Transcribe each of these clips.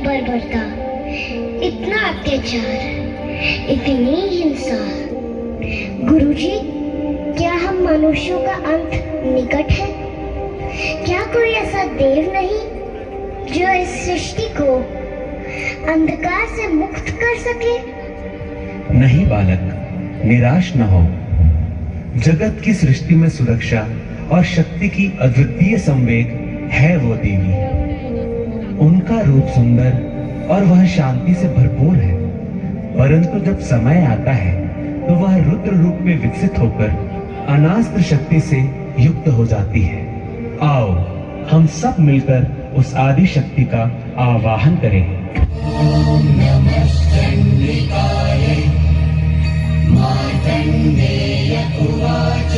बर्बरता, इतना अत्याचार, इतनी हिंसा। गुरुजी, क्या हम मनुष्यों का अंत निकट है? क्या कोई ऐसा देव नहीं जो इस सृष्टि को अंधकार से मुक्त कर सके? नहीं बालक, निराश न हो। जगत की सृष्टि में सुरक्षा और शक्ति की अद्वितीय संवेग है वो देवी। उनका रूप सुंदर और वह शांति से भरपूर है, परंतु जब समय आता है तो वह रुद्र रूप में विकसित होकर अनास्त्र शक्ति से युक्त हो जाती है। आओ हम सब मिलकर उस आदि शक्ति का आवाहन करें। ओम नमः चंडिकाय मार्कंडेय उवाच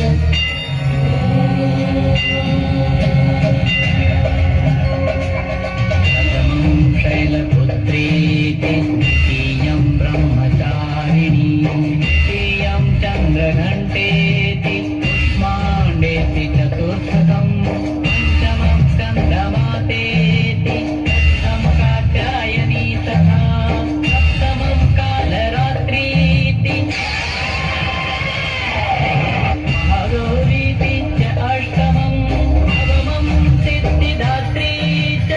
शैलपुत्रीति इयं ब्रह्मचारिणी इयं चन्द्रघण्टेति कुष्माण्डेति चतुर्थकम् पञ्चमं स्कन्दमातेति षष्ठं कात्यायनी तथा सप्तमं कालरात्रीति महागौरीति च अष्टमं नवमं सिद्धिदात्री च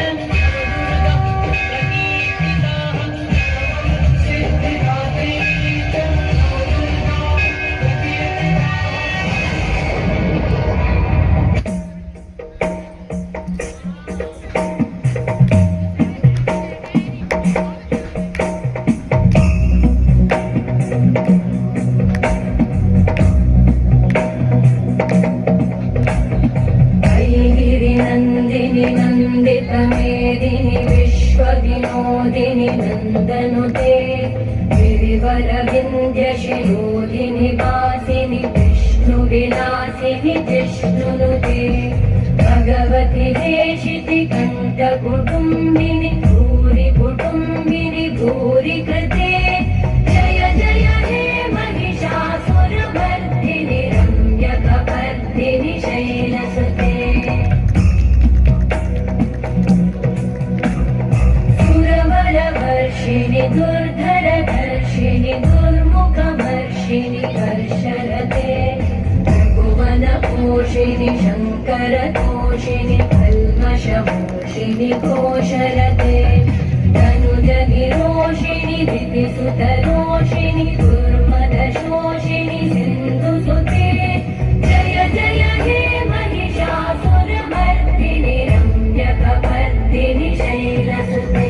नंदितमेदिनि विश्वविनोदिनि नंदनुते गिरिवरविंध्यशिरोधिनि वासिनि विष्णुविलासिनि जिष्णुनुते भगवति हेशिति कंठकुटुम्बिनि भूरि कुटुम्बिनि भूरि कृते जय जय हे महिषासुरमर्दिनि रम्यकपर्दिनि शैलसुते वर्षिणि दुर्धरधर्षिणि दुर्मुखवर्षिणि कर्षरते भुवनपोषिणि शङ्करतोषिणि कल्मषमोषिणि घोषरते तनुजगिरोषिणि दितिसुतरोषिणि दुर्मदशोषिणि सिन्धुसुते जय जय हे महिषासुरमर्दिनि रम्यकपर्दिनि शैलसुते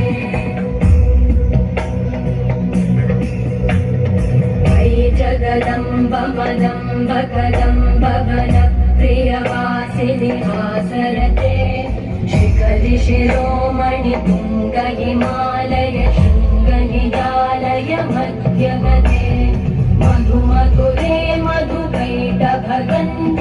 जगदम्ब मदम्ब कदम्ब वनप्रियवासिनि हासरते शिखरि शिरोमणि तुङ्ग हिमालय शृङ्ग निजालय मध्यगते मधु मधुरे मधुकैटभगन्ध